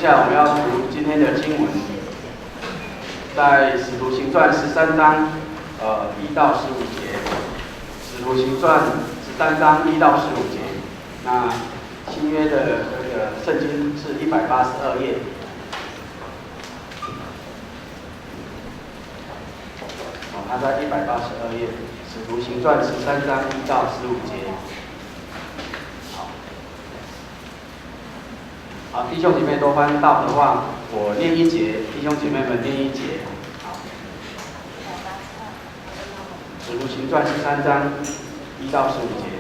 下来我们要读今天的经文，在《使徒行传》13章1到15节，《使徒行传》13章1到15节。那新约的这个圣经是182页。它在182页，《使徒行传》13章1到15节。好，弟兄姐妹都翻到的话，我念一节，弟兄姐妹们念一节。好，《使徒行传》13章1到15节。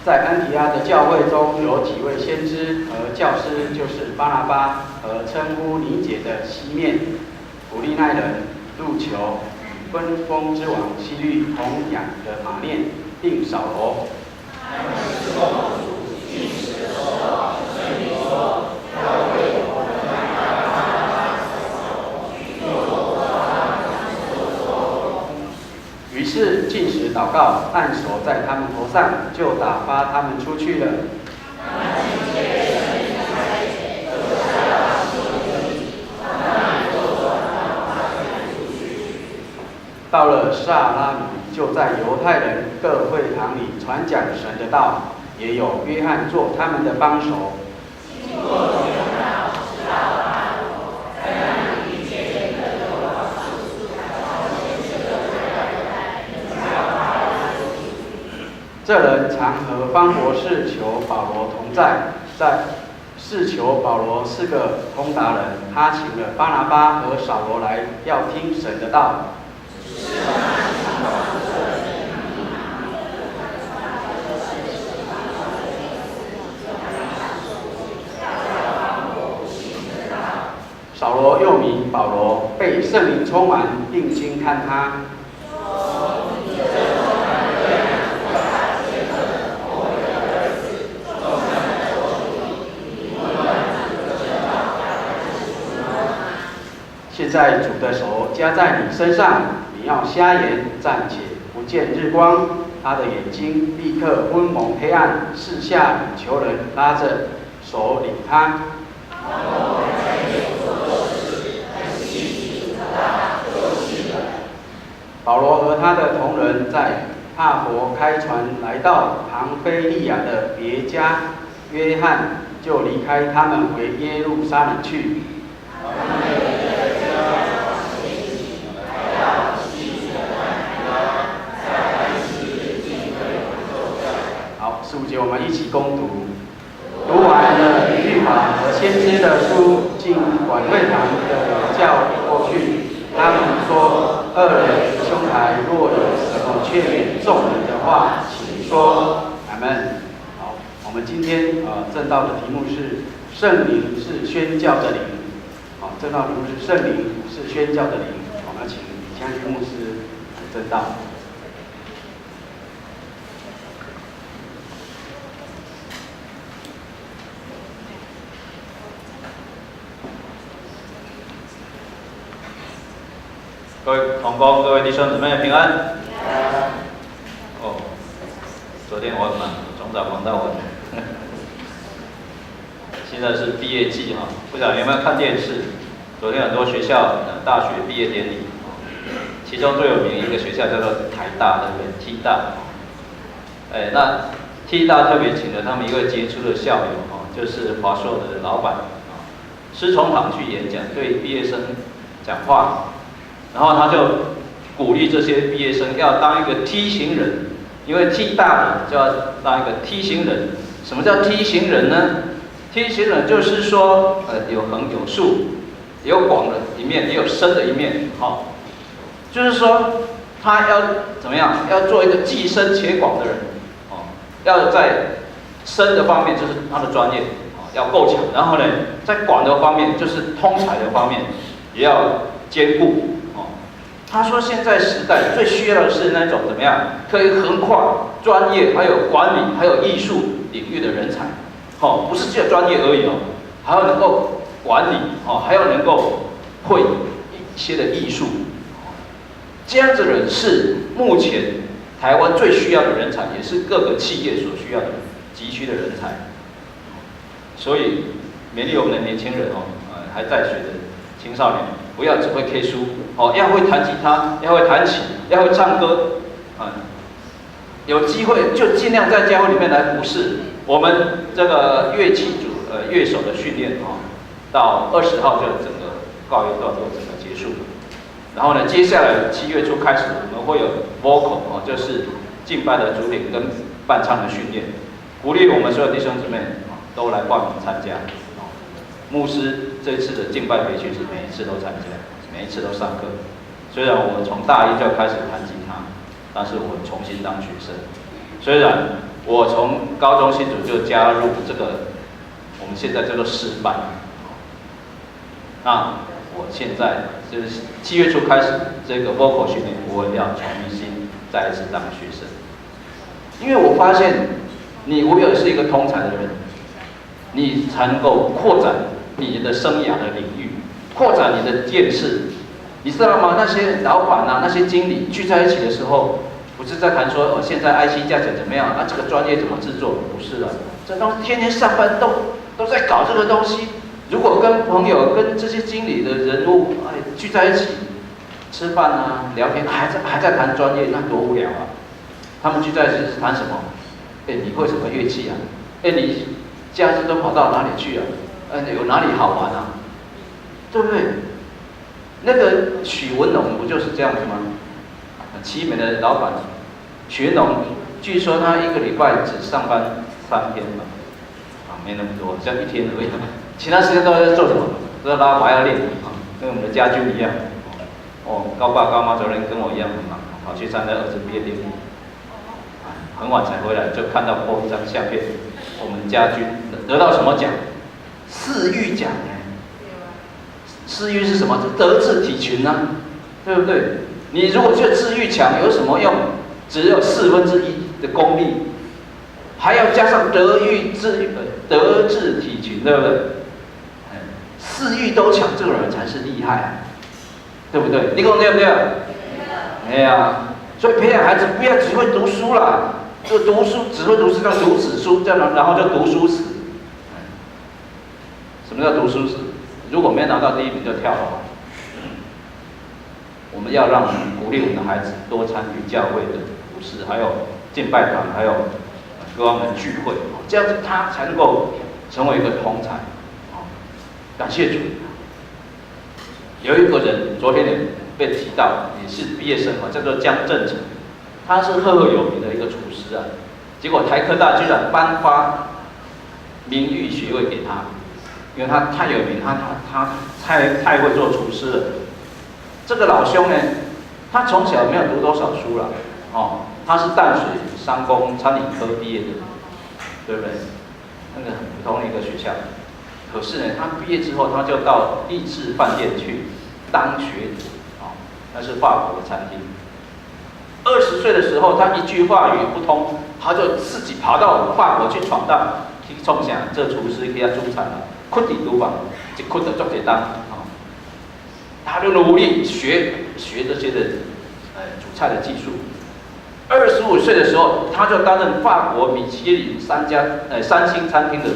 在安提阿的教会中有几位先知和教师，就是巴拿巴和称呼尼解的西面、古利奈人路求与分封之王希律同养的马念，并扫罗。于是禁食祷告，按手在他们头上，就打发他们出去了。到了撒拉米，就在犹太人各会堂里传讲神的道，也有约翰做他们的帮手。这人常和方博士求保罗同在，是求保罗是个通达人，他请了巴拿巴和扫罗来，要听神的道。扫罗又名保罗，被圣灵充满，并经看他。现在主的手加在你身上，你要瞎眼，暂且不见日光。他的眼睛立刻昏蒙黑暗，四下里求人拉着手领他。保罗和他的同人在帕佛开船来到庞菲利亚的别家，约翰就离开他们回耶路撒冷去。好，15节我们一起攻读。读完了律法和先知的书，进管会堂的叫过去。他们说：二人兄台若有什么劝勉众人的话，请说。阿们。好，我们今天正道的题目是圣灵是宣教的灵。好，正道题目是圣灵是宣教的灵。我们要请李强牧师正道。各位同工、各位弟兄姊妹平安。哦，昨天我忙，从早忙到晚。现在是毕业季哈，不晓得有没有看电视？昨天很多学校大学毕业典礼，其中最有名一个学校叫做台大，对不对？T大。那 T大特别请了他们一位杰出的校友就是华硕的老板施崇堂去演讲，对毕业生讲话。然后他就鼓励这些毕业生要当一个 T 型人，因为 T 大的就要当一个 T 型人。什么叫 T 型人呢 ？T 型人就是说，有横有竖，有广的一面，也有深的一面。就是说他要怎么样？要做一个既深且广的人。要在深的方面就是他的专业要够强，然后呢，在广的方面就是通才的方面也要兼顾。他说，现在时代最需要的是那种怎么样，可以横跨专业、还有管理、还有艺术领域的人才。不是只有专业而已还要能够管理还要能够会一些的艺术。这样子的人是目前台湾最需要的人才，也是各个企业所需要的急需的人才。所以勉励我们的年轻人还在学的青少年，不要只会 K 书要会弹吉他，要会弹琴，要会唱歌有机会就尽量在教会里面来服侍。我们这个乐器组乐手的训练到20号就整个告一段落，整个结束。然后呢，接下来7月初开始，我们会有 vocal 就是敬拜的主领跟伴唱的训练，鼓励我们所有弟兄姊妹都来报名参加。牧师这次的敬拜培训是每一次都参加，每一次都上课。虽然我从大一就开始弹吉他，但是我重新当学生。虽然我从高中新组就加入这个我们现在叫做师班，那我现在就是7月初开始这个 vocal 训练，我要重新再一次当学生，因为我发现你唯有是一个通才的人，你才能够扩展你的生涯的领域，扩展你的见识。你知道吗？那些老板那些经理聚在一起的时候，不是在谈说现在 IC 价钱怎么样，这个专业怎么制作，不是的，这都天天上班都在搞这个东西。如果跟朋友、跟这些经理的人物聚在一起吃饭聊天，还在谈专业，那多无聊啊！他们聚在一起是谈什么？你会什么乐器啊？你假日都跑到哪里去啊？有哪里好玩啊？对不对？那个许文龙不就是这样子吗？奇美的老板许文龙，据说他1个礼拜只上班3天吧，没那么多，只要1天而已。其他时间都在做什么？都在拉瓦要练跟我们的家军一样。高爸高妈昨天跟我一样很忙，跑去参加儿子毕业典礼，很晚才回来，就看到播一张相片，我们家军得到什么奖？4育奖4育是什么？德智体群对不对？你如果就智育强有什么用？只有1/4的功力，还要加上德智体群，对不对？4育都强，这个人才是厉害对不对？你讲对不对？所以培养孩子不要只会读书啦，就读书只会读书叫读死书，这样然后就读书死。什么叫读书死？如果没拿到第1名就跳楼。我们要让鼓励我们的孩子多参与教会的服事，还有敬拜团，还有各方面聚会，这样子他才能够成为一个通才。感谢主。有一个人昨天也被提到，也是毕业生叫做江正成，他是赫赫有名的一个厨师结果台科大居然颁发名誉学位给他，因为他太有名，他太会做厨师了。这个老兄呢，他从小没有读多少书了，他是淡水商工餐饮科毕业的，对不对？那个很普通的一个学校。可是呢，他毕业之后，他就到励志饭店去当学徒，那是法国的餐厅。20岁的时候，他一句法语不通，他就自己跑到法国去闯荡，去创想这厨师给他出产困地厨房，一困就做简单。他就努力学这些的煮菜的技术。25岁的时候，他就担任法国米其林3星餐厅的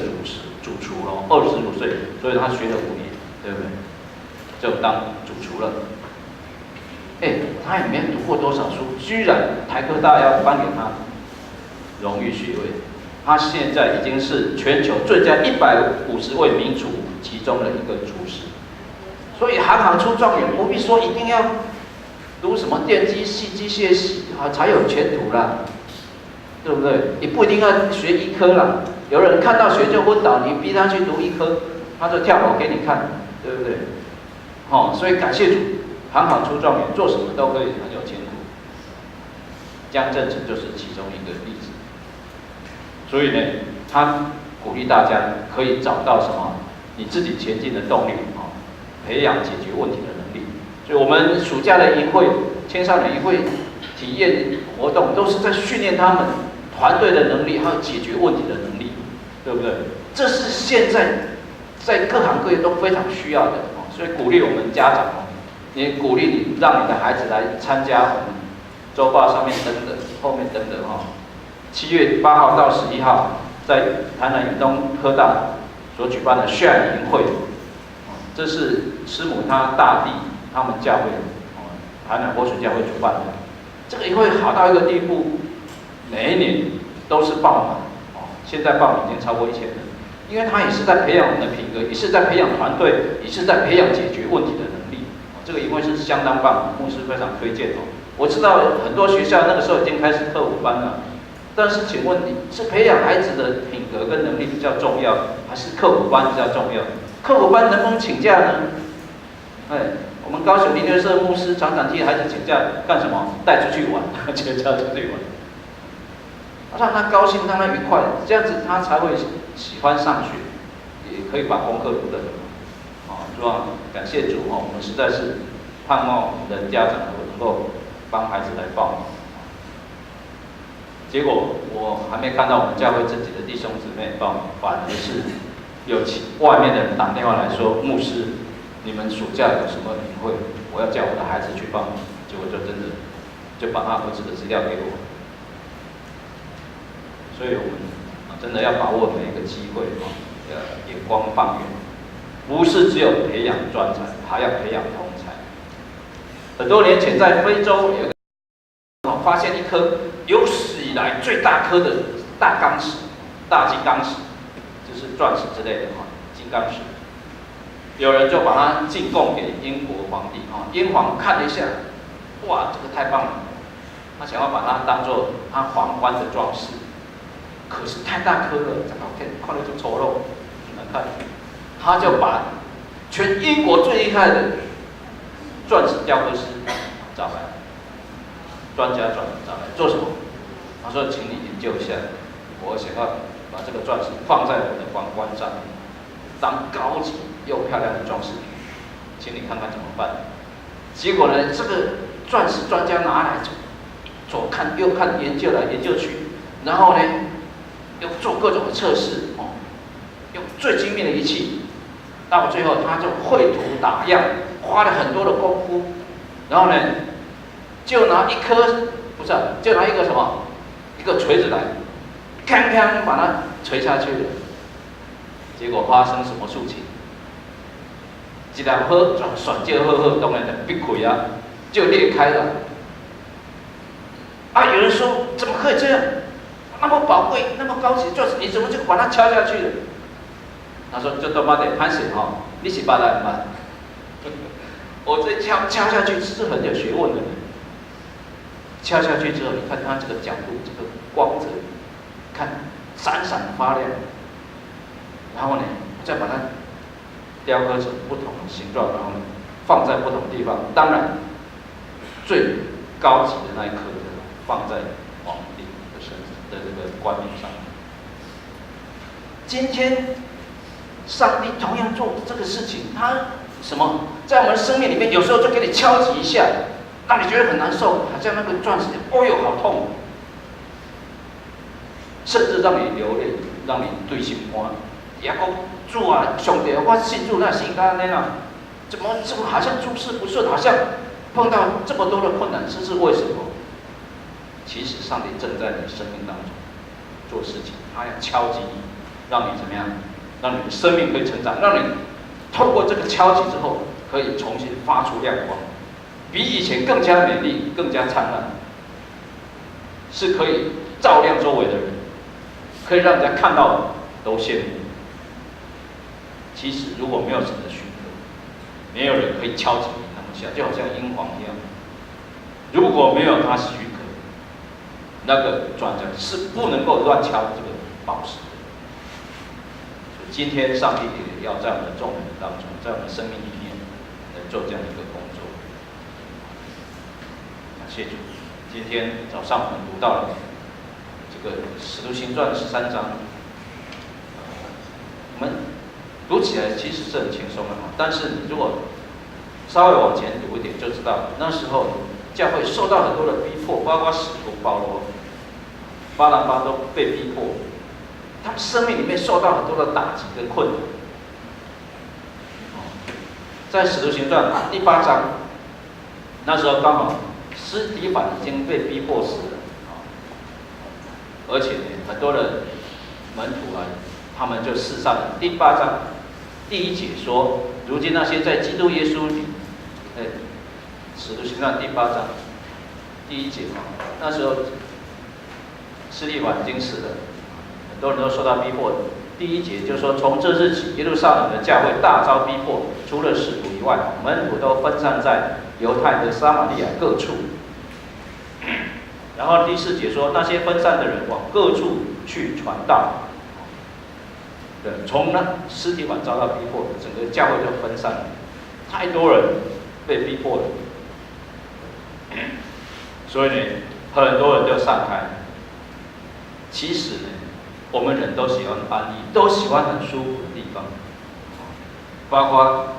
主厨了。25岁，所以他学了5年，对不对？就当主厨了。他也没读过多少书，居然台科大要颁给他荣誉学位。他现在已经是全球最佳150位名厨其中的一个厨师。所以行行出状元，不必说一定要读什么电机系、机械系才有前途啦，对不对？你不一定要学医科啦。有人看到学就昏倒，你逼他去读医科，他就跳楼给你看，对不对？所以感谢主，行行出状元，做什么都可以很有前途。江正成就是其中一个例子。所以呢，他鼓励大家可以找到什么你自己前进的动力培养解决问题的能力。所以我们暑假的营会、青少年营会、体验活动，都是在训练他们团队的能力，还有解决问题的能力，对不对？这是现在在各行各业都非常需要的。所以鼓励我们家长也鼓励你让你的孩子来参加我们周报上面登的、后面登的7月8号到11号，在台南远东科大所举办的血染营会，这是师母他大弟他们教会，台南活水教会主办的。这个营会好到一个地步，每一年都是爆满，现在报名已经超过1000人，因为他也是在培养我们的品格，也是在培养团队，也是在培养解决问题的能力。这个营会是相当棒，牧师非常推荐哦。我知道很多学校那个时候已经开始课辅班了，但是请问你是培养孩子的品格跟能力比较重要，还是课辅班比较重要？课辅班能不能请假呢？我们高雄灵乐社牧师常常替孩子请假干什么？带出去玩，请假出去玩，让他高兴，让他愉快，这样子他才会喜欢上学，也可以把功课读得很好。是吧？感谢主我们实在是盼望我们的家长能够帮孩子来报名。结果我还没看到我们教会自己的弟兄姊妹报名，反而是有外面的人打电话来说，牧师，你们暑假有什么营会？我要叫我的孩子去报名。结果就真的就把他儿子的资料给我。所以我们真的要把握每一个机会，眼光放远，不是只有培养专才，还要培养通才。很多年前在非洲有个发现一颗有史以来最大颗的大钢石，大金刚石，就是钻石之类的金刚石。有人就把它进贡给英国皇帝，英皇看了一下，哇，这个太棒了，他想要把它当做他皇冠的装饰。可是太大颗了，这个看了就丑陋，难看。他就把全英国最厉害的钻石雕刻师找来，专家找来做什么？他说：“请你研究一下，我想要把这个钻石放在我的皇冠上，当高级又漂亮的装饰品，请你看看怎么办？”结果呢，这个钻石专家拿来左看右看，研究来研究去，然后呢，又做各种的测试，用最精密的仪器，到最后他就绘图打样，花了很多的功夫，然后呢，就拿一个什么，一个锤子来，锵锵把它锤下去了。结果发生什么事情？一条河选就好，当然就闭开啊，就裂开了。有人说怎么可以这样？那么宝贵、那么高级的钻石，你怎么就把它敲下去了？他说：“就他妈的潘神你是巴来吗？我这敲下去是很有学问的。敲下去之后，你看它这个角度、这个光泽，看闪闪发亮。然后呢，再把它雕刻成不同的形状，然后呢，放在不同地方。当然，最高级的那一颗放在皇帝的身的这个冠冕上。今天，上帝同样做这个事情，他什么在我们的生命里面，有时候就给你敲击一下，让你觉得很难受，好像那个钻石，哦哟，好痛，甚至让你流泪，让你对心肝。也讲主啊，上帝，我信主那心肝那样，怎么好像诸事不顺，好像碰到这么多的困难，这是为什么？其实上帝正在你生命当中做事情，他要敲击你，让你怎么样？让你的生命可以成长，让你透过这个敲击之后，可以重新发出亮光，比以前更加美丽、更加灿烂，是可以照亮周围的人，可以让人家看到都羡慕。其实如果没有神的许可，没有人可以敲击你那么下，就好像英皇一样。如果没有他许可，那个转角是不能够乱敲这个宝石的。所以今天上帝也要在我们的众人当中，在我们的生命里面来做这样一个工作。感谢主，今天早上我们读到了这个《使徒行传》13章，我们读起来其实是很轻松的，但是你如果稍微往前读一点，就知道那时候教会受到很多的逼迫，包括使徒保罗、巴拿巴都被逼迫，他们生命里面受到很多的打击跟困难。在《使徒行传》第8章，那时候刚好司提反已经被逼迫死了，而且很多的门徒他们就四散了。第8章第1节说，如今那些在基督耶稣里，使徒行传第8章第1节嘛，那时候司提反已经死了，很多人都受到逼迫。第1节就说，从这日起，耶路撒冷的教会大遭逼迫，除了使徒以外，门徒都分散在犹太和撒玛利亚各处。然后第4节说，那些分散的人往各处去传道。对，从呢司提反遭到逼迫，整个教会就分散了，太多人被逼迫了，所以呢，很多人就散开。其实呢，我们人都喜欢安逸，都喜欢很舒服的地方，包括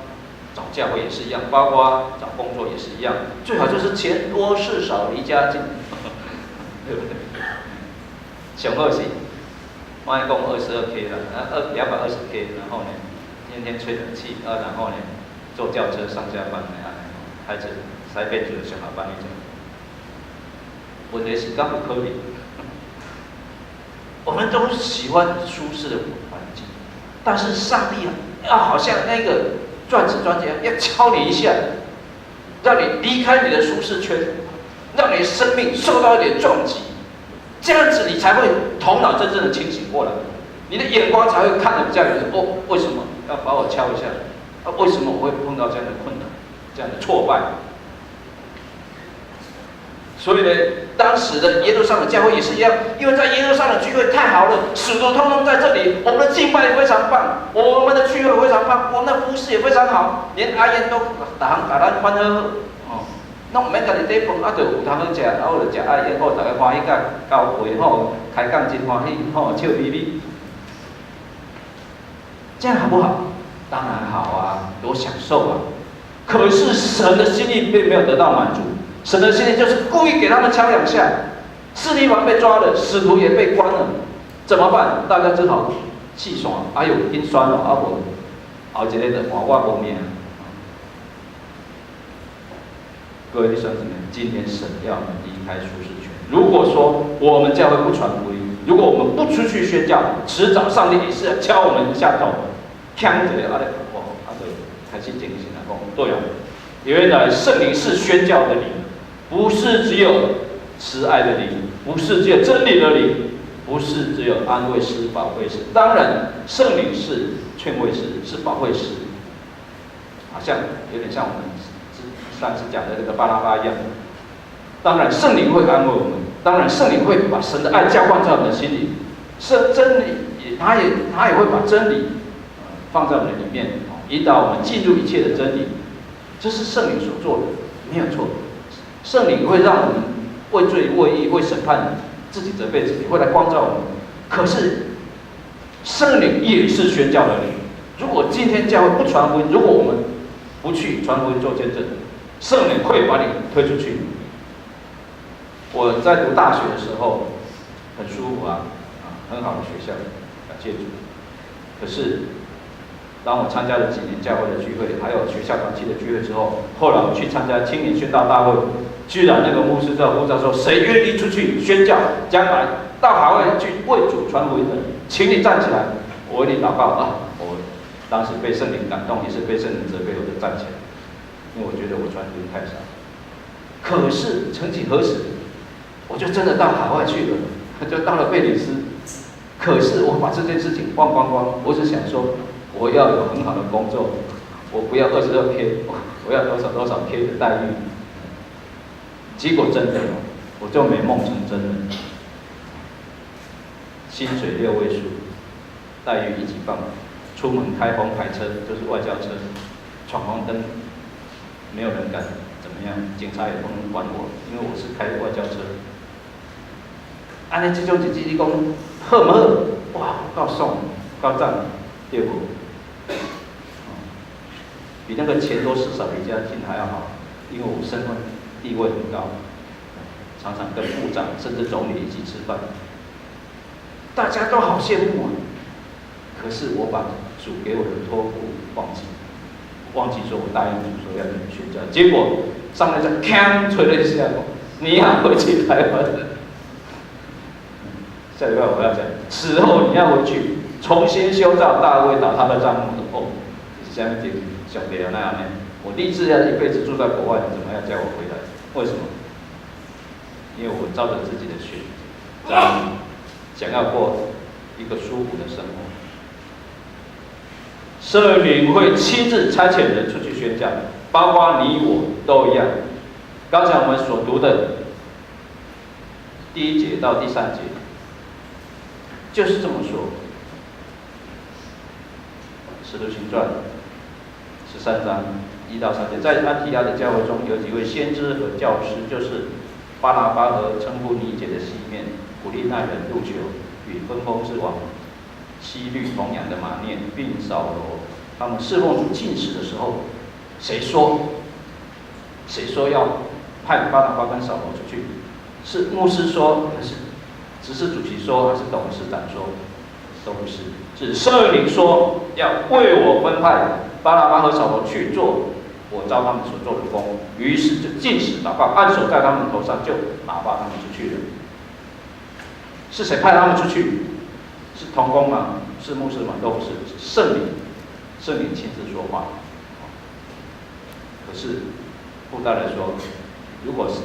找教会也是一样，包括找工作也是一样，最好就是钱多事少离家近，对不对？上好是，我讲22K 啦，220K，然后呢，天天吹冷气，然后呢，坐轿车上下班孩子塞被子的小孩班那种。问题是，敢有可能？我们都喜欢舒适的环境，但是上帝要好像那个钻石专家要敲你一下，让你离开你的舒适圈，让你的生命受到一点撞击，这样子你才会头脑真正的清醒过来，你的眼光才会看得比较远。哦，为什么要把我敲一下？为什么我会碰到这样的困难，这样的挫败？所以呢，当时的耶路撒冷教会也是一样，因为在耶路撒冷聚会太好了，使徒通通在这里，我们的敬拜也非常棒，我们的聚会非常棒，我们的服侍也非常好，连阿燕都大行把咱欢喝哦，拢唔免家己底饭，就有通好食，然后就食阿燕，大家欢喜交会吼，开讲真欢喜吼，笑眯眯，这样好不好？当然好啊，多享受啊！可是神的心意并没有得到满足。神的心意就是故意给他们敲2下，司提反被抓了，使徒也被关了，怎么办？大家只好气爽，哎呦，心酸了，无后一个就换我无命。各位弟兄姊妹，今天神要我们离开舒适圈。如果说我们教会不传福音，如果我们不出去宣教，迟早上帝也是要敲我们一下头，锵一下，就开始进行了讲，对啊，原来圣灵是宣教的灵。不是只有慈爱的灵，不是只有真理的灵，不是只有安慰师、保惠师。当然，圣灵是劝慰师，是保惠师，好像有点像我们上次讲的这个巴拉巴一样。当然，圣灵会安慰我们，当然，圣灵会把神的爱浇灌在我们的心里。真理他也会把真理放在我们的里面，引导我们进入一切的真理。这是圣灵所做的，没有错。圣灵会让我们为罪、为义、为审判自己责备自己，会来光照我们。可是圣灵也是宣教的灵。如果今天教会不传福音，如果我们不去传福音做见证，圣灵会把你推出去。我在读大学的时候很舒服很好的学校，感谢主。可是当我参加了几年教会的聚会，还有学校团契的聚会之后，后来我去参加青年宣道大会，居然那个牧师在呼召说：“谁愿意出去宣教？将来到海外去为主传福音的，请你站起来，我为你祷告啊！”我当时被圣灵感动，也是被圣灵责备，我就站起来，因为我觉得我传福音太少。可是曾几何时，我就真的到海外去了，就到了贝里斯。可是我把这件事情忘光光，我只想说，我要有很好的工作，我不要22K， 我要多少 K 的待遇。结果真的，我就没梦成真了。薪水6位数，待遇1级棒，出门开红牌车，就是外交车，闯红灯，没有人敢怎么样，警察也不能管我，因为我是开外交车。安尼这种日子你讲好唔好？哇，够爽，够赞，对不？比那个钱多事少离家近还要好，因为我身份地位很高，常常跟部长甚至总理一起吃饭，大家都好羡慕啊。可是我把主给我的托付忘记说我答应主说要去宣教，结果上来就锵吹了一下，你要回去台湾。下礼拜我要讲，此后你要回去，重新修造大卫倒塌的帐幕。哦，是下面点小别那样呢？我立志要一辈子住在国外，你怎么样叫我回来？为什么？因为我照着自己的选择，想要过一个舒服的生活。圣灵会亲自差遣人出去宣教，包括你我都一样。刚才我们所读的第1节到第3节，就是这么说。使徒行传13章1到3节，在安提阿的教会中有几位先知和教师，就是巴拿巴和称呼尼结的西面、古利奈人路求与分封之王西律同养的马念，并扫罗。他们侍奉主禁食的时候，谁说要派巴拿巴跟扫罗出去？是牧师说，还是执事主席说，还是董事长说？都不是，是圣灵说要为我分派巴拿巴和扫罗去做我召他们所做的工。于是就禁食祷告，按手在他们头上，就打发他们出去了。是谁派他们出去？是同工吗？是牧师吗？都不是，是圣灵亲自说话。可是附带来说，如果是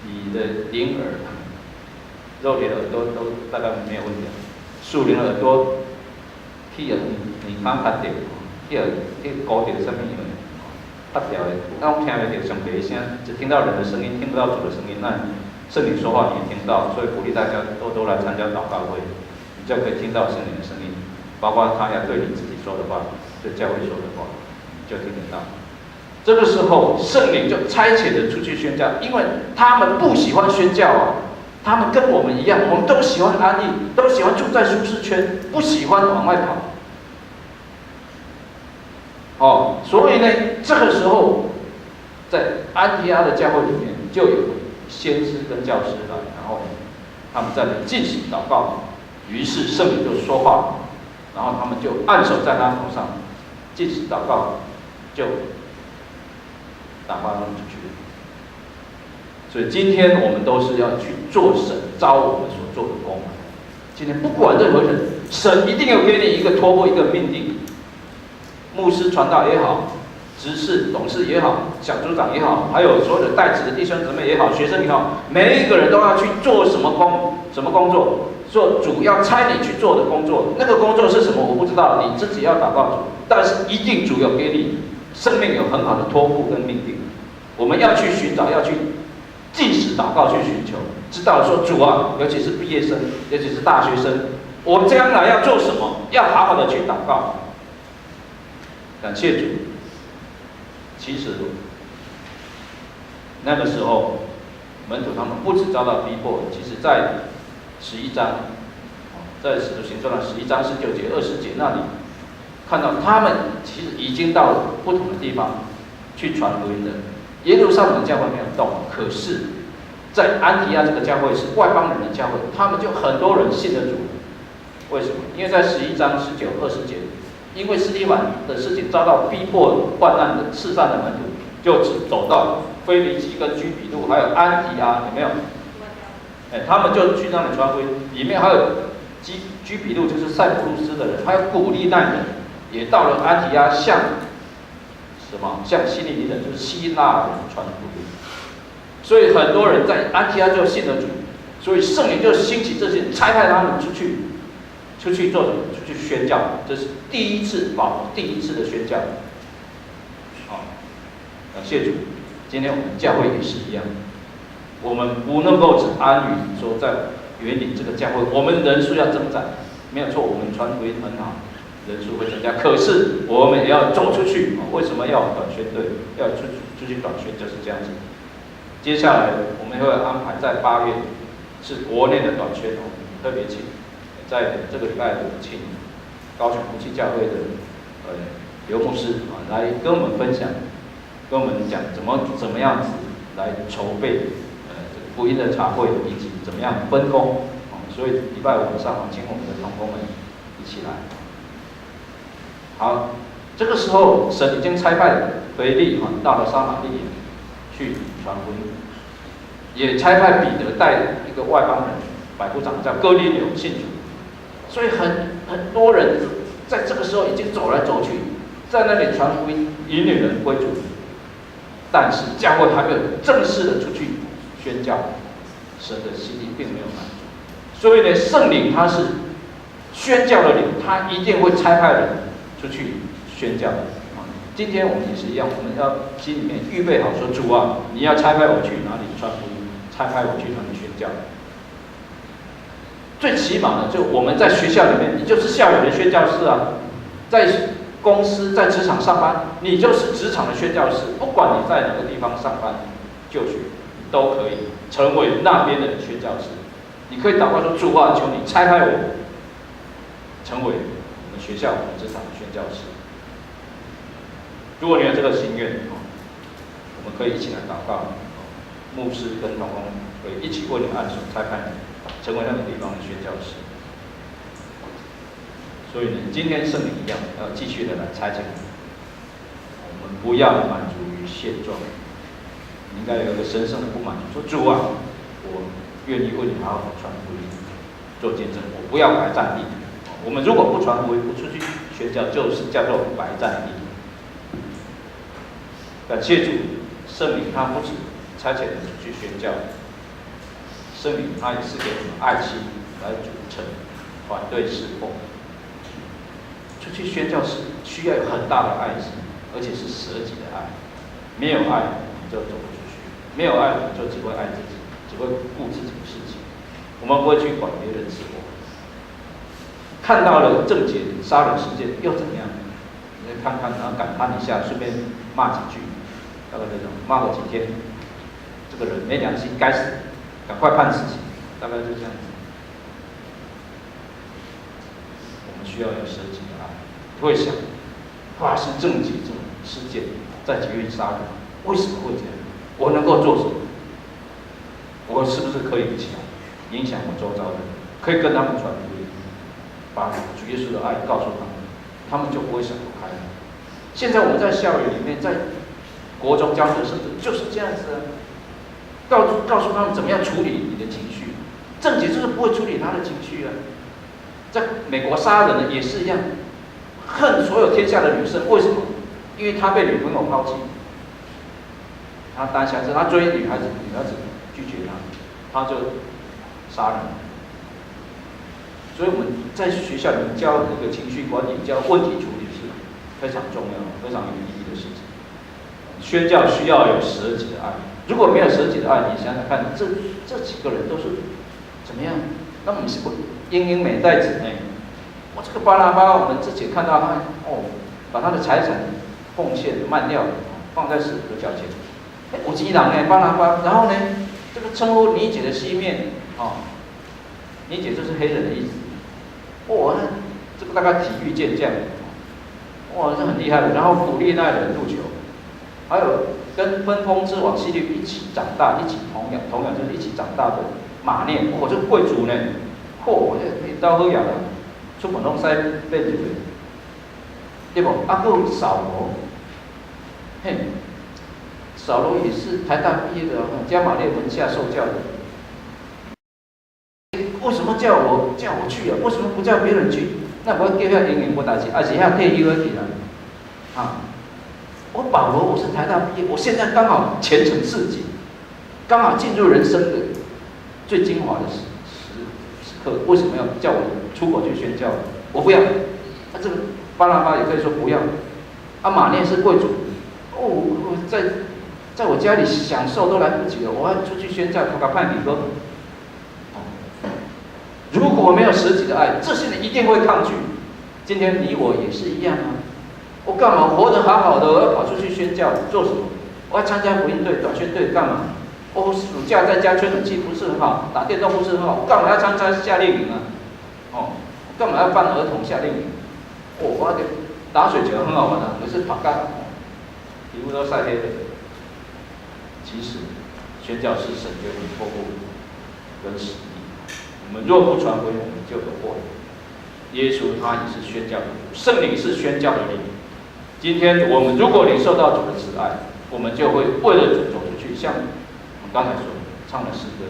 你的灵耳、肉体的耳朵都大概没有问题，属灵的耳朵，去耳康卡掉，去高点上面有卡掉的，那我们听得到上帝的声，只听到人的声音，听不到主的声音。那圣灵说话你也听到，所以鼓励大家多来参加祷告会，你就可以听到圣灵的声音，包括他要对你自己说的话，对教会说的话，你就听得到。这个时候，圣灵就差遣人出去宣教，因为他们不喜欢宣教啊。他们跟我们一样，我们都喜欢安逸，都喜欢住在舒适圈，不喜欢往外跑。哦，所以呢，这个时候，在安提阿的教会里面，就有先知跟教师来，然后他们在那里进行祷告，于是圣灵就说话，然后他们就按手在他头上，进行祷告，就打发他们出去。所以今天我们都是要去做神召我们所做的工。今天不管任何人，神一定有给你一个托付、一个命令。牧师传道也好，执事、董事也好，小组长也好，还有所有的代职的弟兄姊妹也好，学生也好，每一个人都要去做什么工作，做主要差你去做的工作。那个工作是什么我不知道，你自己要祷告主，但是一定主有给你生命有很好的托付跟命令。我们要去寻找，要去禁食祷告去寻求，知道说主啊，尤其是毕业生，尤其是大学生，我将来要做什么，要好好的去祷告。感谢主。其实那个时候，门徒他们不止遭到逼迫，其实在11章，在使徒行传的11章19节、20节那里，看到他们其实已经到了不同的地方去传福音的。耶路撒冷教会没有动，可是，在安提亚这个教会是外邦人的教会，他们就很多人信了主。为什么？因为在11章19、20节，因为司提反的事情遭到逼迫、患难的四散的门徒，就走到腓尼基跟居比路，还有安提阿，有没有？他们就去那里传福音。里面还有居比路，就是塞浦路斯的人，还有古利奈人，也到了安提阿，向希利尼人，就是希腊人传福音。所以很多人在安提阿就信了主，所以圣灵就兴起这些人，差派他们出去做什么？出去宣教，这是第一次的宣教。感谢主。今天我们教会也是一样，我们不能够只安于说在园林这个教会，我们人数要增长，没有错，我们传福音很好，人数会增加，可是我们也要走出去。为什么要短宣队？要出去短宣就是这样子。接下来我们会安排在8月是国内的短宣，特别请在这个礼拜请高雄福气教会的刘牧师来跟我们分享，跟我们讲怎么样子来筹备福音的茶会，以及怎么样分工。所以礼拜5晚上请我们的同工们一起来。好，这个时候神已经差派腓利到了撒玛利亚去传福音，也差派彼得带一个外邦人百夫长叫哥尼流信主。所以很多人在这个时候已经走来走去，在那里传福音，引领人归主，但是教会还没有正式的出去宣教，神的心意并没有满足。所以呢，圣灵他是宣教的灵，他一定会差派人出去宣教。今天我们也是一样，我们要心里面预备好说，主啊，你要差派我去哪里传福音，差派我去哪里宣教。最起码呢，就我们在学校里面，你就是校园的宣教士啊；在公司、在职场上班，你就是职场的宣教士。不管你在哪个地方上班、就学，你都可以成为那边的宣教士。你可以祷告说：“主啊，求你差派我，成为我们学校、我们职场的宣教士。”如果你有这个心愿，我们可以一起来祷告。牧师跟同工可以一起为你按手差派你，成为那个地方的宣教士。所以呢，今天圣灵一样要继续的来差遣你。我们不要满足于现状，你应该有一个深深的不满足，说主啊，我愿意为你好好传福音，做见证，我不要白占地。我们如果不传福音，不出去宣教，就是叫做白占地。感谢主，圣灵他不止差遣人出去宣教，圣灵他也是给我们爱心来组成团队侍奉。出去宣教是需要有很大的爱心，而且是舍己的爱。没有爱，你就走不出去；没有爱，你就只会爱自己，只会顾自己的事情。我们不会去管别人死活。看到了郑捷杀人事件又怎么样？你再看看，然后感叹一下，顺便骂几句。大概这种骂了几天，这个人没良心，该死，赶快判死刑，大概就这样子。我们需要有舍己的爱，会想发生郑捷这种事件，在捷运杀人，为什么会这样？我能够做什么？我是不是可以一起来影响我周遭的人，可以跟他们传福音，把主耶稣的爱告诉他们，他们就不会想不开了。现在我们在校园里面，在国中教学甚至就是这样子啊，告诉他们怎么样处理你的情绪。郑捷就是不会处理他的情绪啊。在美国杀人的也是一样，恨所有天下的女生，为什么？因为他被女朋友抛弃，他单相思，他追女孩子，女孩子拒绝他，他就杀人。所以我们在学校里面教这个情绪管理、教问题处理是非常重要、非常有意义的事情。宣教需要有舍己的爱，如果没有舍己的爱，你想想看，这几个人都是怎么样？那我们是英英美代子呢？我这个巴拿巴，我们之前看到他把他的财产奉献卖掉，放在使徒的脚前。有钱人呢，巴拿巴，然后呢，这个称呼尼姐的西面，尼姐就是黑人的意思。这个大概体育健将，这很厉害的。然后鼓励那人入球。还有跟分封之王希律一起长大，一起同样就是一起长大的马念，这个贵族呢，这到好呀啦，出门拢使变入去，对不？还有扫罗，扫罗也是台大毕业的，加马列门下受教的。为什么叫我去啊？为什么不叫别人去？那不叫遐英明无代志，而且遐退休起来，我保罗，我是台大毕业，我现在刚好前程似锦，刚好进入人生的最精华的时刻。为什么要叫我出国去宣教？我不要。这个巴拿巴也可以说不要。马念是贵族，在我家里享受都来不及了，我要出去宣教，他派你哥。如果没有舍己的爱，这些人一定会抗拒。今天你我也是一样啊。我干嘛活得好好的，我要跑出去宣教做什么？我要参加福音队、短宣队干嘛？我暑假在家吹冷气不是很好，打电动不是很好，我干嘛要参加夏令营啊？我干嘛要办儿童夏令营？我打水球很好玩的，可是跑干，皮肤都晒黑了。其实宣教是神给我们托付跟使命，我们若不传福音，我们就有祸。耶稣他也是宣教的，圣灵是宣教的灵。今天我们如果领受到主的慈爱，我们就会为了主走出去，像我们刚才所唱的诗歌，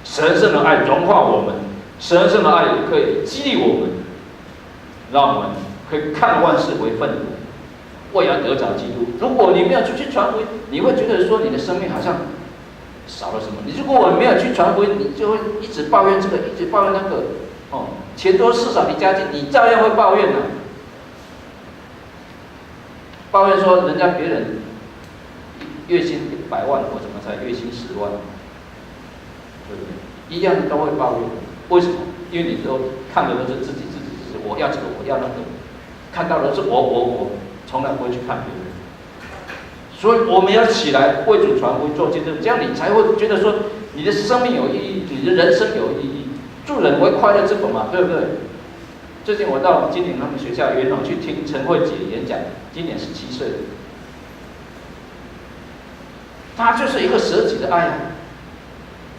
神圣的爱融化我们，神圣的爱也可以激励我们让我们可以看万事为粪土，为要得着基督。如果你没有出去传福音，你会觉得说你的生命好像少了什么。如果我没有去传福音，你就会一直抱怨这个，一直抱怨那个。钱多事少离家近，你照样会抱怨的。抱怨说人家别人月薪100万，我怎么才月薪10万？对不对？一样都会抱怨。为什么？因为你都看的都是自己，我要这个，我要那个，看到的是我，从来不会去看别人。所以我们要起来为主传福音做见证，这样你才会觉得说你的生命有意义，你的人生有意义。助人为快乐之本嘛，对不对？最近我到金陵他们学校元朗去听陈慧姐演讲，今年17岁，他就是一个舍己的爱啊。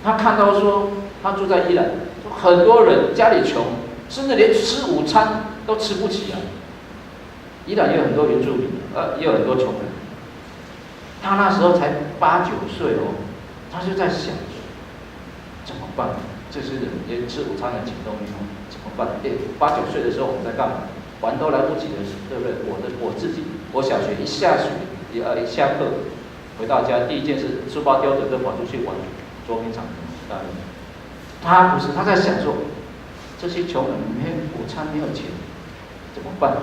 他看到说，他住在伊朗，很多人家里穷，甚至连吃午餐都吃不起啊。伊朗也有很多原住民，也有很多穷人。他那时候才8、9岁哦，他就在想，怎么办？这些人连吃午餐的钱都没有，怎么办？8、9岁的时候我们在干嘛？玩都来不及的事，对不对？我自己，我小学一下课回到家，第一件事书包丢着就跑出去玩捉迷藏。他不是，他在想说，这些穷人没有午餐没有钱，怎么办？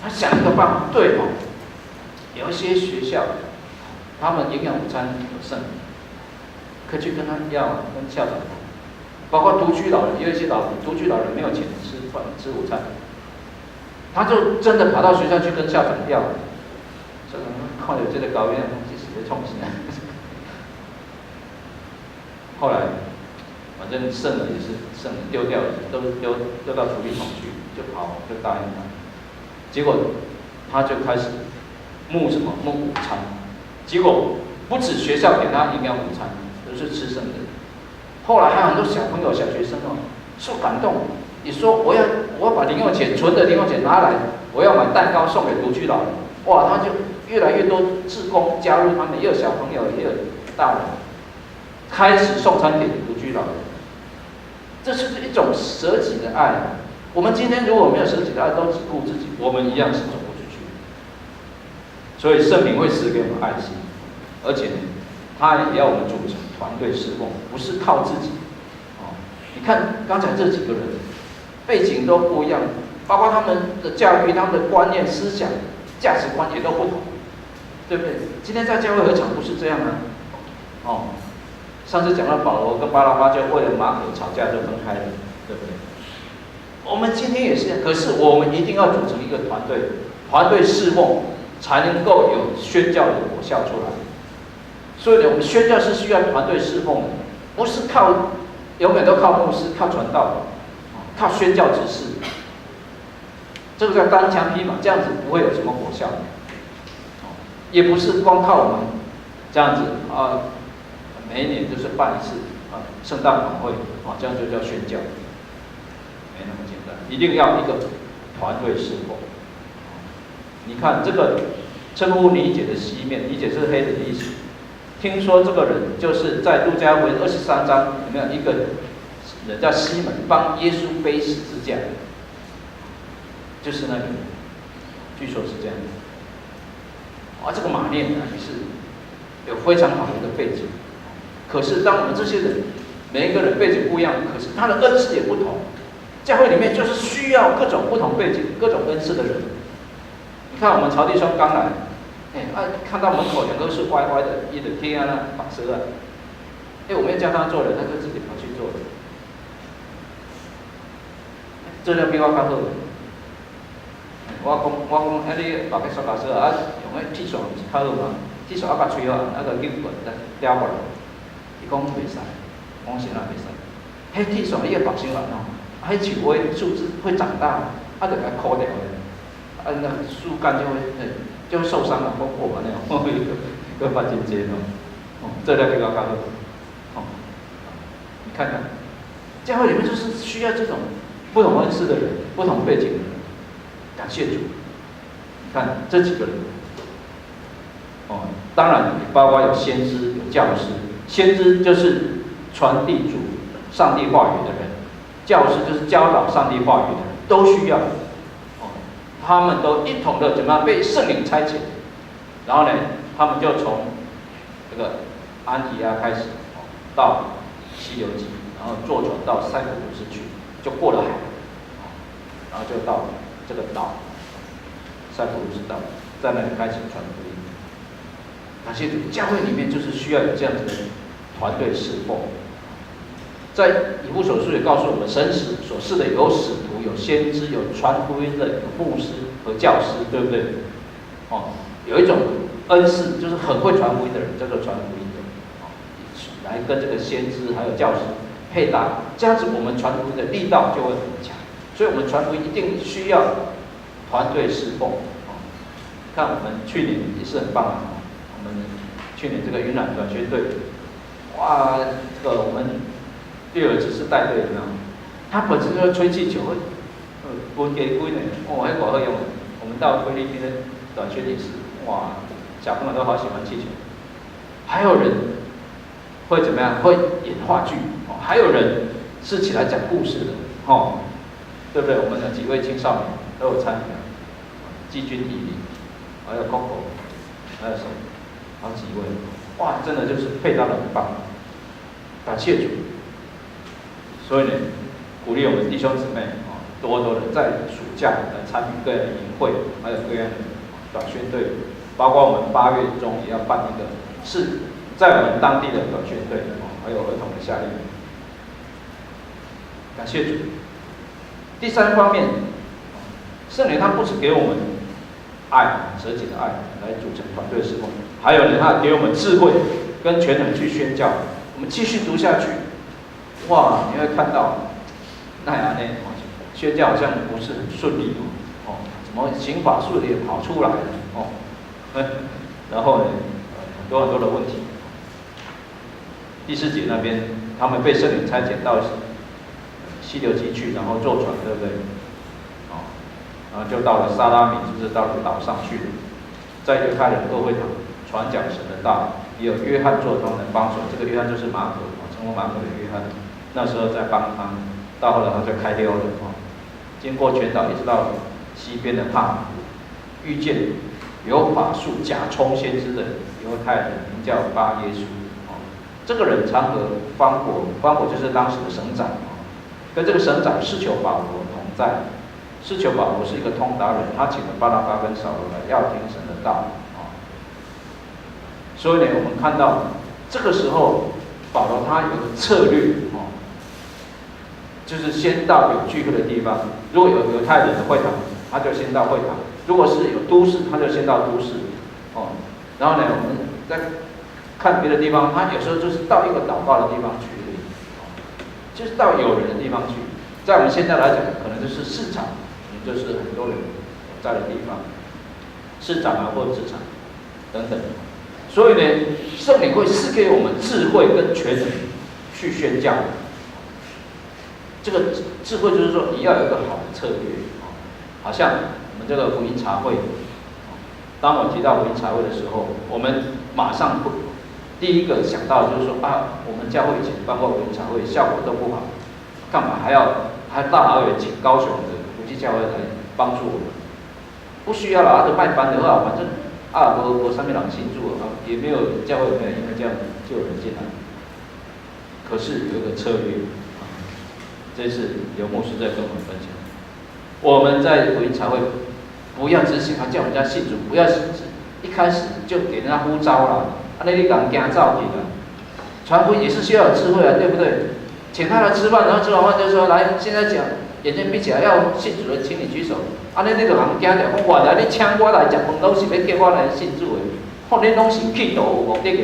他想一个办法，对哦，有一些学校，他们营养午餐有剩，可以去跟他要，跟校长谈。包括独居老人，有一些独居老人没有钱吃午餐，他就真的跑到学校去跟校长要。校长看到这个高院，其实在创新啊。后来，反正剩了也是剩了，丢掉了，都丢到处理桶去，就答应他。结果他就开始募午餐，结果不止学校给他营养午餐，都是吃剩的。后来还有很多小朋友、小学生哦，受感动。你说我要把零用钱存的零用钱拿来，我要买蛋糕送给独居老人。哇，他就越来越多志工加入他们，也有小朋友，也有大人，开始送餐给独居老人。这是一种舍己的爱。我们今天如果没有舍己的爱，都只顾自己，我们一样是走不出去。所以圣灵会赐给我们爱心，而且他也要我们组成团队侍奉，不是靠自己。你看刚才这几个人，背景都不一样，包括他们的教育、他们的观念、思想、价值观也都不同，对不对？今天在教会何尝不是这样啊？上次讲到保罗跟巴拉巴就为了马可吵架就分开了，对不对？我们今天也是这样，可是我们一定要组成一个团队，团队侍奉才能够有宣教的果效出来。所以呢，我们宣教是需要团队侍奉的，不是永远都靠牧师、靠传道、靠宣教执事，这个叫单枪匹马，这样子不会有什么果效。也不是光靠我们这样子每一年就是办一次圣诞晚会这样就叫宣教，没那么简单，一定要一个团队侍奉。你看这个称呼尼姐的西面，尼姐是黑的意思。听说这个人就是在路加福音23章有没有一个人叫西门，帮耶稣背十字架，就是那个人，据说是这样。这个马念也是有非常好的一个背景。可是当我们这些人每一个人背景不一样，可是他的恩赐也不同。教会里面就是需要各种不同背景、各种恩赐的人。你看我们曹弟兄刚来。看到门口2棵树歪歪的，一直贴那绑蛇啊！我们要叫他做人，他就自己跑去做了。这个比我较好。我讲，你绑个塑胶蛇用个铁线不是较好吗？铁线把吹好，个拧过来，撩过来。伊讲袂使，我讲是哪袂使？迄铁线你要绑伤人迄树会树枝会长大，就给它抠掉的，那树干就会受伤了，包括我那样，会发尖尖这两个比较高你看看，教会里面就是需要这种不同恩赐的人，不同背景的人。感谢主，你看这几个人，当然包括有先知、有教师。先知就是传递主上帝话语的人，教师就是教导上帝话语的人，都需要。他们都一同的怎么样被圣灵差遣，然后呢，他们就从这个安提阿开始，到西流基，然后坐船到塞浦路斯去，就过了海，然后就到这个岛，塞浦路斯岛，在那里开始传福音。感谢主，教会里面就是需要有这样子的团队侍奉。在以弗所书也告诉我们，神所赐的有使徒、有先知、有传福音的、有牧师和教师，对不对？有一种恩赐，就是很会传福音的人，叫做传福音的，来跟这个先知还有教师配搭，这样子我们传福音的力道就会很强。所以我们传福音一定需要团队侍奉。看我们去年也是很棒啊，我们去年这个云南短宣队，哇，这个我们第二只是带队的，他本身就是吹气球，分给归呢，还搞好用。我们到菲律宾的短宣也是，哇，小朋友都好喜欢气球。还有人会怎么样？会演话剧，还有人是起来讲故事的，对不对？我们有几位青少年都有参与，季军以林，还有 Coco， 还有什么？好几位，哇，真的就是配搭的很棒，感谢主。所以呢，鼓励我们弟兄姊妹多多的在暑假来参与各样的营会，还有各样的短宣队，包括我们8月中也要办一个，是在我们当地的短宣队，还有儿童的夏令营。感谢主。第三方面，圣灵他不只给我们爱，舍己的爱来组成团队侍奉，还有呢，他给我们智慧跟全能去宣教。我们继续读下去。哇，你会看到，那样呢，宣教好像不是很顺利怎么刑法术也跑出来了然后呢，很多的问题。第4节那边，他们被圣灵差遣到西流基去，然后坐船，对不对？然后就到了沙拉米，就是到了岛上去了。在犹太人各会堂传讲神的道，也有约翰做他们的帮手。这个约翰就是马可，称为马可的约翰。那时候在帮他，到后来他就开溜了经过全岛，一直到西边的帕米，遇见有法术假充先知的犹太人，名叫巴耶稣。这个人常和方伯就是当时的省长跟这个省长施求保罗同在。施求保罗是一个通达人，他请了巴拿巴跟扫罗来要听神的道所以呢，我们看到这个时候保罗他有个策略就是先到有聚会的地方，如果有犹太人的会堂，他就先到会堂；如果是有都市，他就先到都市然后呢，我们再看别的地方，他有时候就是到一个祷告的地方去就是到有人的地方去。在我们现在来讲，可能就是市场，就是很多人在的地方，市场或者职场等等。所以呢，圣灵会赐给我们智慧跟全能去宣教。这个智慧就是说，你要有一个好的策略好像我们这个福音茶会，当我提到福音茶会的时候，我们马上第一个想到就是说我们教会以前办过福音茶会，效果都不好，干嘛还大老远请高雄的国际教会来帮助我们？不需要了，就卖班的话，反正我上面两信主也没有教会没有，因为这样就有人进来。可是有一个策略这次刘牧师在跟我们分享，我们在福音茶会不要只想要叫人家信主，不要一开始就给人家呼召了，那你敢惊造起了？传福音也是需要有智慧啊，对不对？请他来吃饭，然后吃完饭就说来，现在讲眼睛闭起来要信主的，请你举手。你就人惊着，我来你请我来食饭，都是要叫我来信主的，你拢是企图有目的的。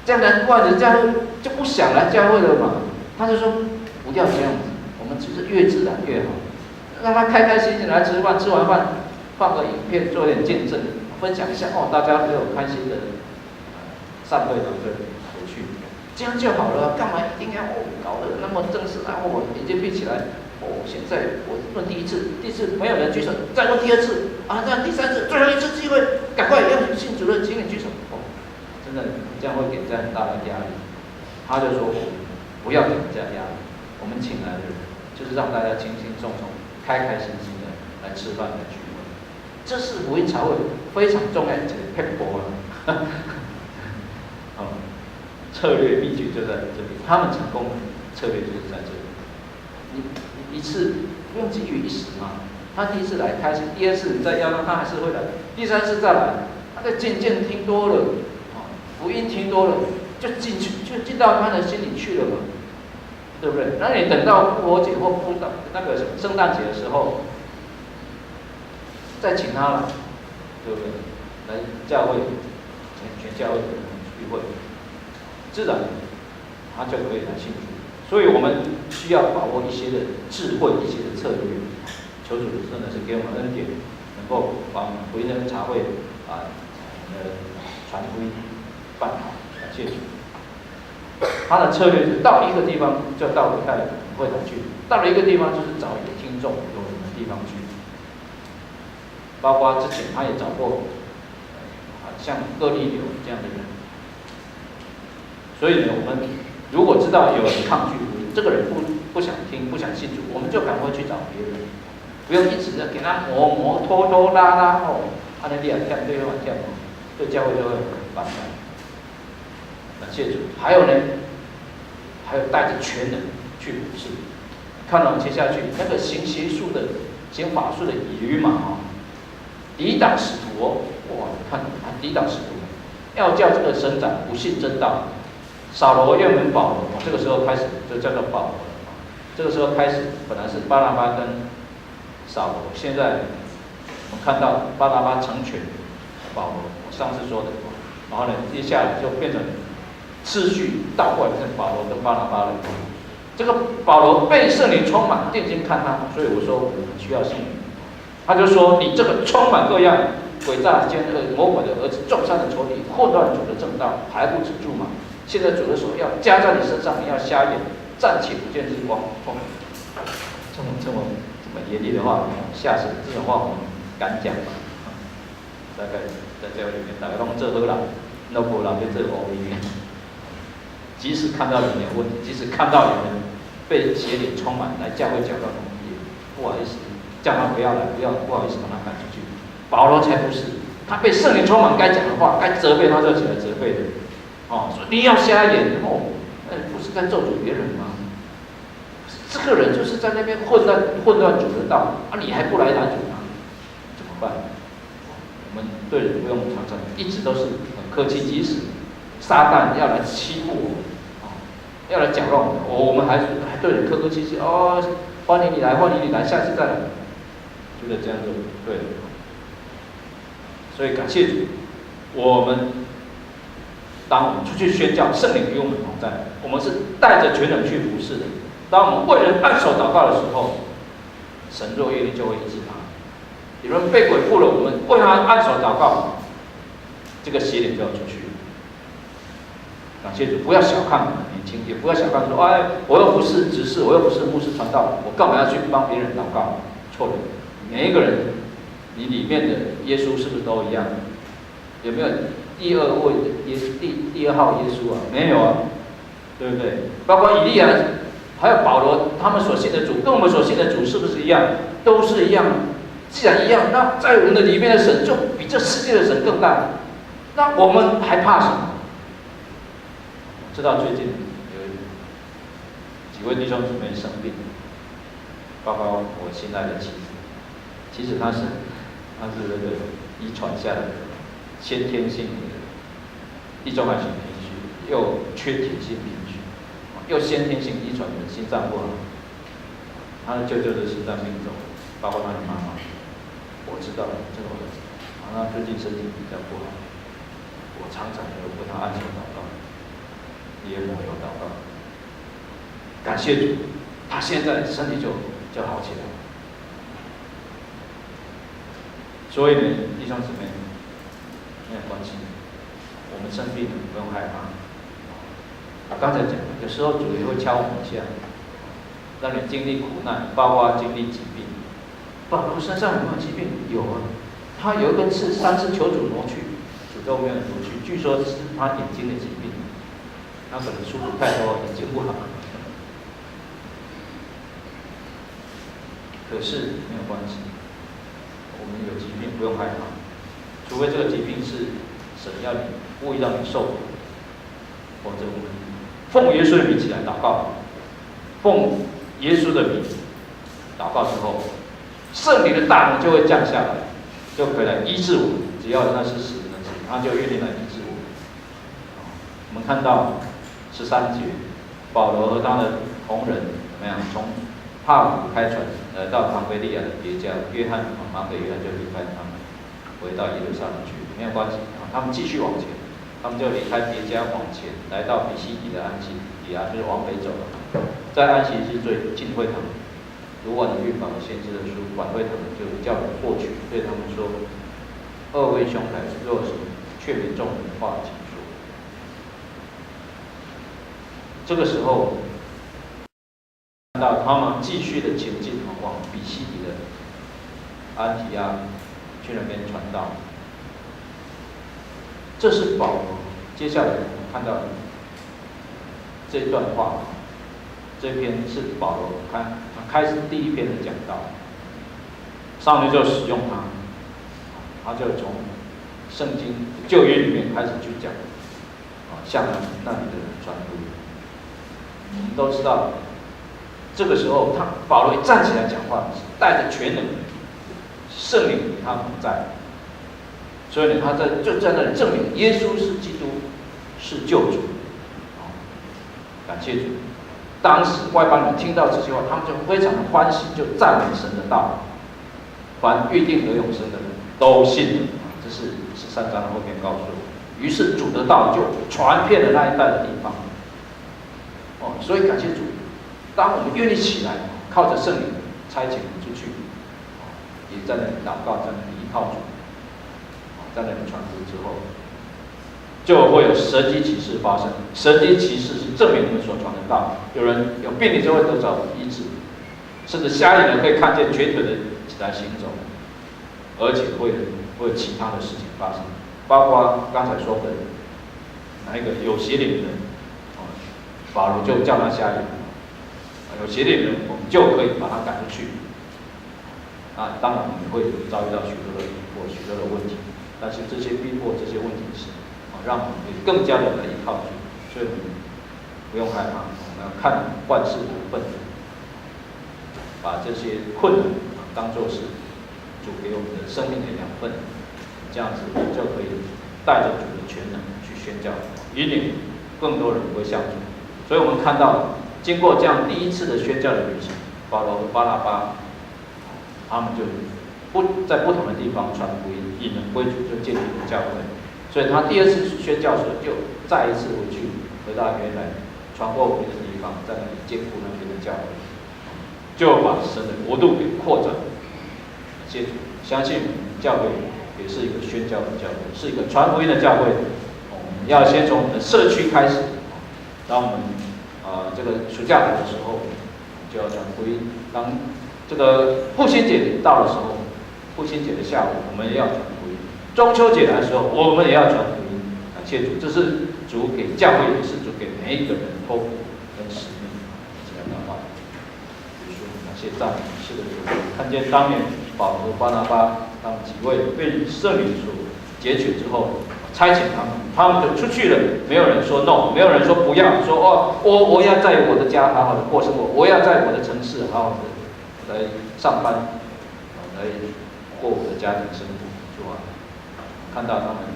这样人家就不想来教会了嘛。他就说不要这样子，我们只是越自然越好，让他开开心心来吃饭，吃完饭放个影片做点见证，分享一下大家都有开心的散会团队回去，这样就好了，干嘛一定要搞得那么正式我眼睛闭起来，现在我问第一次没有人举手，再问第2次那第3次，最后一次机会，赶快要信主任，请你举手真的这样会给人家很大的压力。他就说不要给人家压力，我们请来的人就是让大家轻轻松松、开开心心的来吃饭来聚会。这是福音茶会非常重要的撇步啊。策略秘诀就在这里，他们成功的策略就是在这里。你一次不用急于一时嘛。他第一次来开心，第二次你再邀他还是会来，第三次再来，他再渐渐听多了，福音听多了，就进到他的心里去了嘛，对不对？那你等到复活节或那个圣诞节的时候，再请他来，对不对？来教会，全教会的人聚会，自然他就可以来信主。所以我们需要把握一些的智慧，一些的策略。求主真的是给我们恩典，能够把福音的茶会传福音办好，感谢主。他的策略是到一个地方就到会堂去，到了一个地方就是找有听众、有人的地方去。包括之前他也找过，像哥尼流这样的人。所以呢，我们如果知道有人抗拒福音，这个人不想听、不想信主，我们就赶快去找别人。不用一直的给他磨拖拉哦，他那脸跳对方跳，对教会就会很反感。感谢主。还有呢，还有带着全人去服侍。看到接下去那个行邪术的、行法术的以马抵挡使徒哦，哇！你看他抵挡使徒，要叫这个省长不信真道。扫罗又门保罗，这个时候开始就叫做保罗。这个时候开始本来是巴拿巴跟扫罗，现在我们看到巴拿巴成全保罗，我上次说的，然后呢，接下来就变成次序倒过来变成保罗跟巴拿巴了。这个保罗被圣灵充满，定睛看他，所以我说我们需要信。他就说：“你这个充满各样诡诈奸恶魔鬼的儿子，众善的仇敌，混乱主的正道，还不止住吗？现在主的手要加在你身上，你要瞎眼，暂且不见日光。”这么严厉的话，吓死这种话我们敢讲吗？大概在教会里面，大家都这好人，那无人就这乌鱼。即使看到人有问题，即使看到有人被邪灵充满来教会讲道，也不好意思叫他不要来，不好意思把他赶出去。保罗才不是，他被圣灵充满，该讲的话，该责备他就起来责备的。说你要瞎眼不是在咒诅别人吗？这个人就是在那边混乱主的道你还不来拦阻他，怎么办？我们对人不用常常一直都是很客气，即使撒旦要来欺负我们，要来搅乱我们，我们还对人客气气欢迎你来，下次再来，觉得这样就对了。所以感谢主，我们当我们出去宣教，圣灵与我们同在，我们是带着全人去服侍的。当我们为人按手祷告的时候，神若愿意就会医治他。有人被鬼附了，我们为他按手祷告，这个邪灵就要出去。感谢主，不要小看年轻，也不要小看说，我又不是执事，我又不是牧师传道，我干嘛要去帮别人祷告？错了，每一个人，你里面的耶稣是不是都一样？有没有第二号耶稣啊？没有啊，对不对？包括以利亚，还有保罗，他们所信的主，跟我们所信的主是不是一样？都是一样。既然一样，那在我们的里面的神就比这世界的神更大。那我们还怕什么？知道最近有几位弟兄姊妹生病，包括我现在的妻子，其实她是那个遗传下来的先天性的地中海型贫血，又缺铁性贫血，又先天性遗传的心脏不好，他的舅舅的心脏病走，包括他的妈妈，我知道这个儿子，他最近身体比较不好，我常常有为他按手祷告，也抹油祷告，感谢主，他现在身体就好起来。所以呢，弟兄姊妹，没有关系，我们生病了不用害怕。刚才讲，有时候主也会敲我们一下，让你经历苦难，包括经历疾病。保罗身上有没有疾病？有啊，他有一根刺，3次求主挪去，主都没有挪去。据说是他眼睛的疾病，他可能输入太多，眼睛不好。可是没有关系，我们有疾病不用害怕，除非这个疾病是神要你故意让你受苦，否则我们奉耶稣的名起来祷告，奉耶稣的名祷告之后，圣灵的大能就会降下来，就可以来医治我们。只要那是使人的旨，他就愿意来医治我们。我们看到13节，保罗和他的同仁怎么样？从帕古开船来到庞菲利亚的别家，约翰和马可约翰就离开他们，回到耶路撒冷去，没有关系啊。他们继续往前，他们就离开别家往前，来到比西底的安息底啊，就是往北走了。在安息日最进会堂，读完了律法和先知的书，管会堂就叫人过去，对他们说：“二位兄台，若是确明众人的话，请说。”这个时候，看到他们继续的前进，往比西底的安提阿去那边传道。这是保罗接下来我们看到的这段话，这篇是保罗开始第一篇的讲道，上面就使用它，他就从圣经旧约里面开始去讲，向那里的人传福音。我们都知道，这个时候保罗一站起来讲话，是带着全能，圣灵与他同在，所以呢，他就在那里证明耶稣是基督，是救主。感谢主！当时外邦人听到这些话，他们就非常的欢喜，就赞美神的道。凡预定得永生的人都信了。这是13章后面告诉我。于是主的道就传遍了那一带的地方。所以感谢主，当我们愿意起来，靠着圣灵差遣出去，也在那里祷告，在那里依靠主，在那里传福音之后，就会有神迹奇事发生。神迹奇事是证明我们所传的道。有人有病，你就会得着医治，甚至瞎眼人可以看见，瘸腿的起来行走，而且会有其他的事情发生，包括刚才说的那一个有邪灵的人，保罗就叫他瞎眼，有邪灵的人，我们就可以把他赶出去。当然我们会遭遇到许多的逼迫、许多的问题，但是这些逼迫、这些问题是让我们更加的来依靠主，所以我们不用害怕，我们要看万事如粪，把这些困难当作是主给我们的生命的养分，这样子就可以带着主的全能去宣教，引领更多人归向主。所以我们看到，经过这样第一次的宣教的旅程，保罗和巴拿巴，他们就在不同的地方传福音，引人归主，就建立了教会。所以他第二次宣教时，就再一次回去，回到原来传播福音的地方，在那里建固那边的教会，就把神的国度给扩展。相信教会也是一个宣教的教会，是一个传福音的教会。我们要先从我们的社区开始。当我们这个暑假来的时候，就要传福音；当这个父亲节到的时候，父亲节的下午，我们也要传福音；中秋节来的时候，我们也要传福音。感谢主，这是主给教会，也是主给每一个人托付跟使命。这样的话，比如说感谢赞美，是的主，看见当年保罗、巴拿巴他们几位被圣灵所截取之后，差遣他们就出去了，没有人说 no， 没有人说不要，说我要在我的家好好的过生活，我要在我的城市好好的来上班，来过我的家庭生活，是吧？看到他们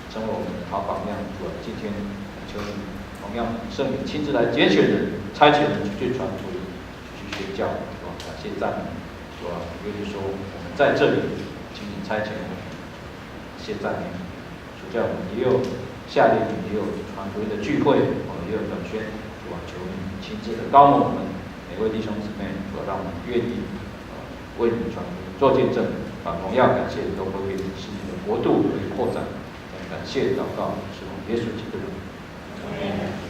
成为我们的好榜样，是吧？今天求你同样圣灵亲自来拣选人，差遣人去传福音，去宣教，是吧？感谢赞美，是吧？尤其说我们在这里，请你差遣我们，谢赞美。叫我们也有夏令营，也有传福音的聚会，也有短宣，是吧？求你亲自的高牧我们每位弟兄姊妹，让我们愿意为你传福音做见证，把荣耀感谢都归给你，使你的国度可以扩展。感谢祷告，是我们耶稣基督的名。